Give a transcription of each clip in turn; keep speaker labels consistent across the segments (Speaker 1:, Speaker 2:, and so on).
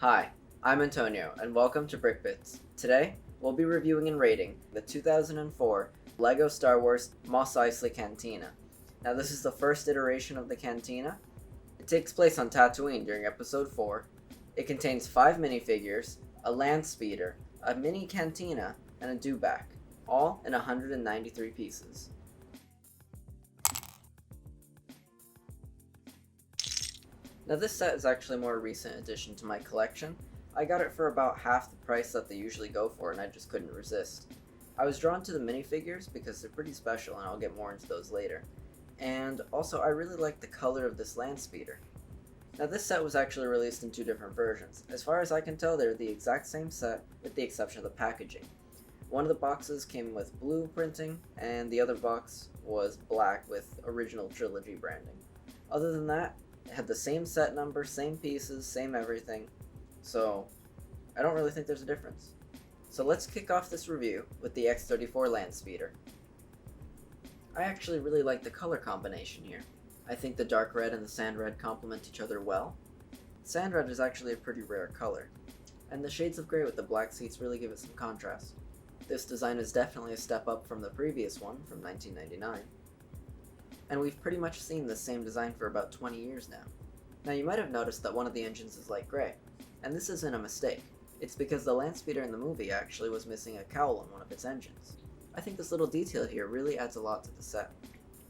Speaker 1: Hi, I'm Antonio, and welcome to BrickBits. Today, we'll be reviewing and rating the 2004 LEGO Star Wars Mos Eisley Cantina. Now, this is the first iteration of the Cantina. It takes place on Tatooine during Episode 4. It contains 5 minifigures, a Landspeeder, a mini Cantina, and a Dewback, all in 193 pieces. Now this set is actually a more recent addition to my collection. I got it for about half the price that they usually go for, and I just couldn't resist. I was drawn to the minifigures because they're pretty special, and I'll get more into those later. And also, I really like the color of this Landspeeder. Now this set was actually released in 2 different versions. As far as I can tell, they're the exact same set, with the exception of the packaging. One of the boxes came with blue printing, and the other box was black with original trilogy branding. Other than that, it had the same set number, same pieces, same everything, so I don't really think there's a difference. So let's kick off this review with the X-34 Landspeeder. I actually really like the color combination here. I think the dark red and the sand red complement each other well. Sand red is actually a pretty rare color, and the shades of gray with the black seats really give it some contrast. This design is definitely a step up from the previous one from 1999. And we've pretty much seen the same design for about 20 years now. Now you might have noticed that one of the engines is light gray, and this isn't a mistake. It's because the Landspeeder in the movie actually was missing a cowl on one of its engines. I think this little detail here really adds a lot to the set.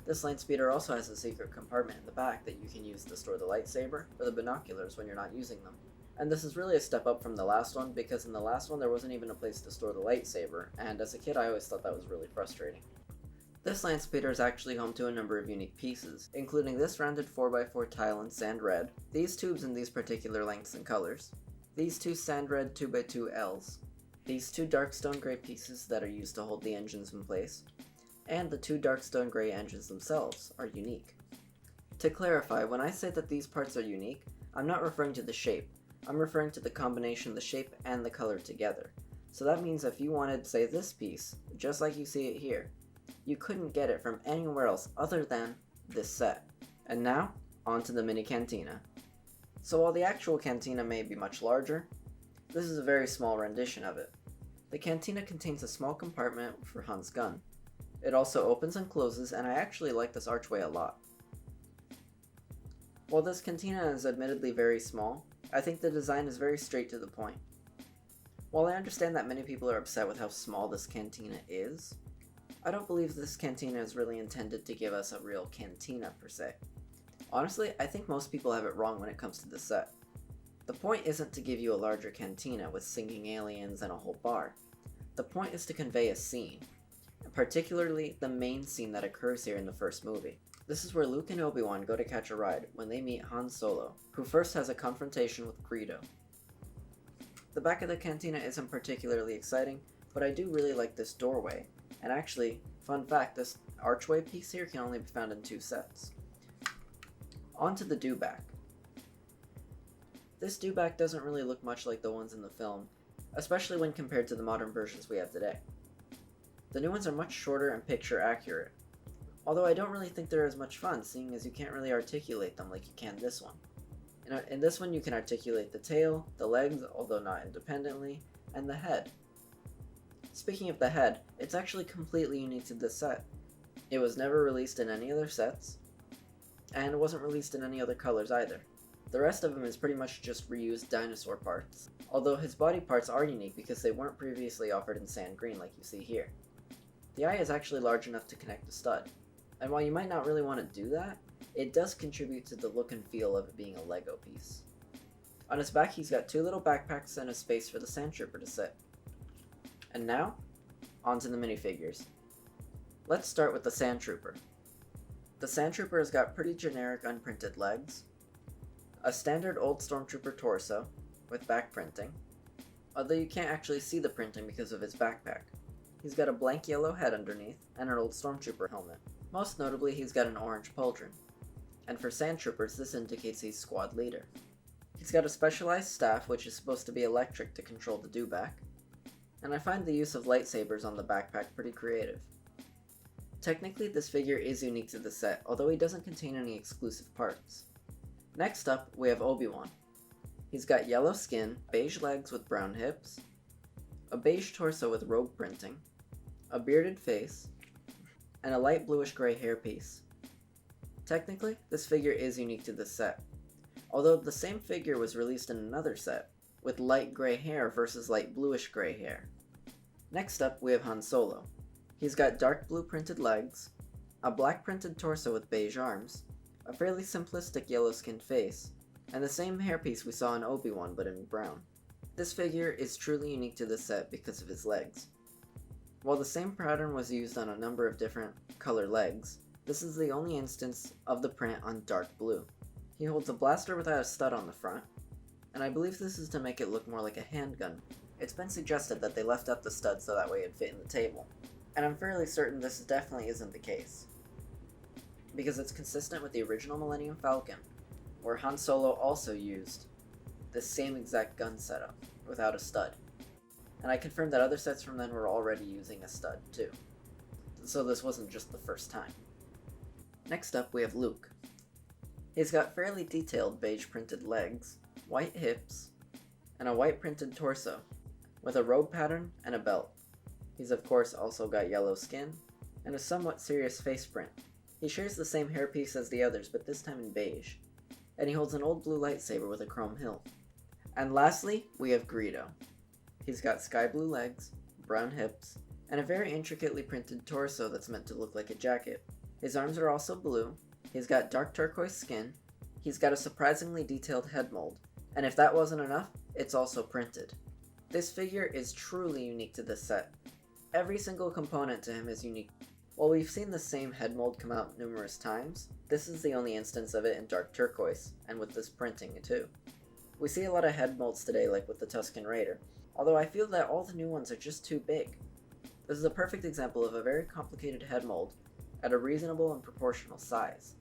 Speaker 1: This Landspeeder also has a secret compartment in the back that you can use to store the lightsaber or the binoculars when you're not using them. And this is really a step up from the last one, because in the last one there wasn't even a place to store the lightsaber, and as a kid I always thought that was really frustrating. This Landspeeder is actually home to a number of unique pieces, including this rounded 4x4 tile in sand red, these tubes in these particular lengths and colors, these 2 sand red 2x2 Ls, these 2 dark stone gray pieces that are used to hold the engines in place, and the 2 dark stone gray engines themselves are unique. To clarify, when I say that these parts are unique, I'm not referring to the shape, I'm referring to the combination of the shape and the color together. So that means if you wanted, say, this piece, just like you see it here, you couldn't get it from anywhere else other than this set. And now, onto the mini Cantina. So while the actual Cantina may be much larger, this is a very small rendition of it. The Cantina contains a small compartment for Han's gun. It also opens and closes, and I actually like this archway a lot. While this Cantina is admittedly very small, I think the design is very straight to the point. While I understand that many people are upset with how small this Cantina is, I don't believe this Cantina is really intended to give us a real Cantina per se. Honestly, I think most people have it wrong when it comes to this set. The point isn't to give you a larger Cantina with singing aliens and a whole bar. The point is to convey a scene, particularly the main scene that occurs here in the first movie. This is where Luke and Obi Wan go to catch a ride when they meet Han Solo, who first has a confrontation with Greedo. The back of the Cantina isn't particularly exciting, but I do really like this doorway. And actually, fun fact, this archway piece here can only be found in 2 sets. On to the Dewback. This Dewback doesn't really look much like the ones in the film, especially when compared to the modern versions we have today. The new ones are much shorter and picture accurate, although I don't really think they're as much fun, seeing as you can't really articulate them like you can this one. In this one you can articulate the tail, the legs, although not independently, and the head. Speaking of the head, it's actually completely unique to this set. It was never released in any other sets, and it wasn't released in any other colors either. The rest of him is pretty much just reused dinosaur parts, although his body parts are unique because they weren't previously offered in sand green like you see here. The eye is actually large enough to connect the stud, and while you might not really want to do that, it does contribute to the look and feel of it being a Lego piece. On his back he's got 2 little backpacks and a space for the sand trooper to sit. And now, onto the minifigures. Let's start with the Sand Trooper. The Sand Trooper has got pretty generic unprinted legs, a standard old Stormtrooper torso with back printing, although you can't actually see the printing because of his backpack. He's got a blank yellow head underneath and an old Stormtrooper helmet. Most notably, he's got an orange pauldron. And for Sand Troopers, this indicates he's squad leader. He's got a specialized staff which is supposed to be electric to control the Dewback, and I find the use of lightsabers on the backpack pretty creative. Technically, this figure is unique to the set, although he doesn't contain any exclusive parts. Next up, we have Obi Wan. He's got yellow skin, beige legs with brown hips, a beige torso with robe printing, a bearded face, and a light bluish-gray hairpiece. Technically, this figure is unique to this set, although the same figure was released in another set, with light gray hair versus light bluish-gray hair. Next up, we have Han Solo. He's got dark blue printed legs, a black printed torso with beige arms, a fairly simplistic yellow-skinned face, and the same hairpiece we saw in Obi Wan but in brown. This figure is truly unique to this set because of his legs. While the same pattern was used on a number of different color legs, this is the only instance of the print on dark blue. He holds a blaster without a stud on the front, and I believe this is to make it look more like a handgun. It's been suggested that they left out the stud so that way it'd fit in the table, and I'm fairly certain this definitely isn't the case, because it's consistent with the original Millennium Falcon, where Han Solo also used the same exact gun setup without a stud. And I confirmed that other sets from then were already using a stud too, so this wasn't just the first time. Next up, we have Luke. He's got fairly detailed beige printed legs, white hips, and a white printed torso, with a robe pattern and a belt. He's of course also got yellow skin, and a somewhat serious face print. He shares the same hairpiece as the others, but this time in beige, and he holds an old blue lightsaber with a chrome hilt. And lastly, we have Greedo. He's got sky blue legs, brown hips, and a very intricately printed torso that's meant to look like a jacket. His arms are also blue, he's got dark turquoise skin, he's got a surprisingly detailed head mold, and if that wasn't enough, it's also printed. This figure is truly unique to this set. Every single component to him is unique. While we've seen the same head mold come out numerous times, this is the only instance of it in dark turquoise, and with this printing too. We see a lot of head molds today, like with the Tusken Raider, although I feel that all the new ones are just too big. This is a perfect example of a very complicated head mold at a reasonable and proportional size.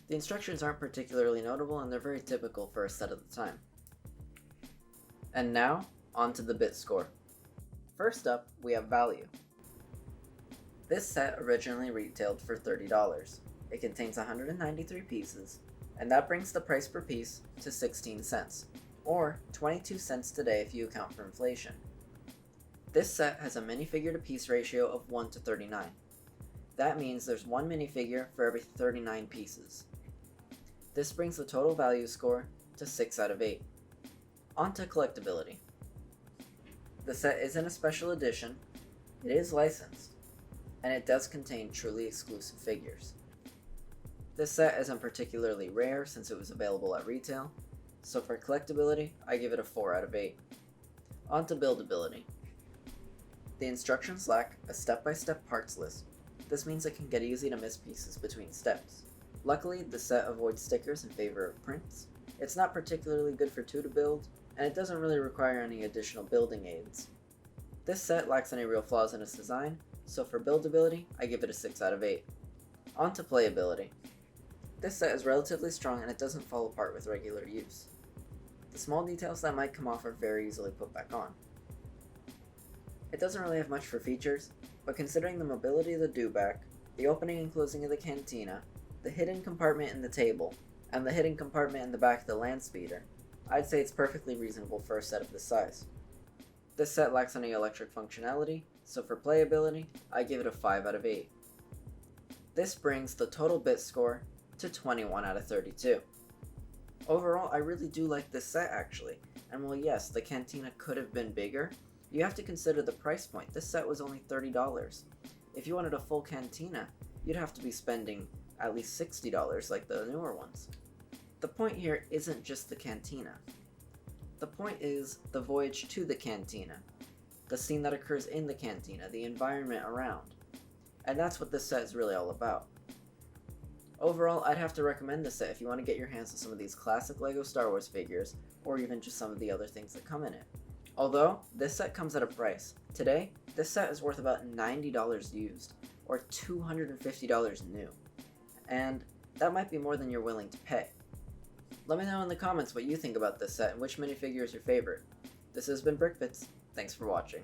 Speaker 1: The instructions aren't particularly notable, and they're very typical for a set of the time. And now, on to the BitScore. First up, we have value. This set originally retailed for $30. It contains 193 pieces, and that brings the price per piece to 16 cents, or 22 cents today if you account for inflation. This set has a minifigure to piece ratio of 1 to 39. That means there's one minifigure for every 39 pieces. This brings the total value score to 6 out of 8. On to collectability. The set isn't a special edition, it is licensed, and it does contain truly exclusive figures. This set isn't particularly rare since it was available at retail, so for collectability, I give it a 4 out of 8. On to buildability. The instructions lack a step-by-step parts list. This means it can get easy to miss pieces between steps. Luckily, the set avoids stickers in favor of prints. It's not particularly good for 2 to build, and it doesn't really require any additional building aids. This set lacks any real flaws in its design, so for buildability, I give it a 6 out of 8. On to playability. This set is relatively strong and it doesn't fall apart with regular use. The small details that might come off are very easily put back on. It doesn't really have much for features, but considering the mobility of the Dewback, the opening and closing of the cantina, the hidden compartment in the table, and the hidden compartment in the back of the Landspeeder, I'd say it's perfectly reasonable for a set of this size. This set lacks any electric functionality, so for playability, I give it a 5 out of 8. This brings the total bit score to 21 out of 32. Overall, I really do like this set actually, and while yes, the cantina could have been bigger, you have to consider the price point. This set was only $30. If you wanted a full cantina, you'd have to be spending at least $60 like the newer ones. The point here isn't just the cantina. The point is the voyage to the cantina, the scene that occurs in the cantina, the environment around. And that's what this set is really all about. Overall, I'd have to recommend this set if you want to get your hands on some of these classic LEGO Star Wars figures, or even just some of the other things that come in it. Although, this set comes at a price. Today, this set is worth about $90 used, or $250 new. And that might be more than you're willing to pay. Let me know in the comments what you think about this set and which minifigure is your favorite. This has been BrickBits. Thanks for watching.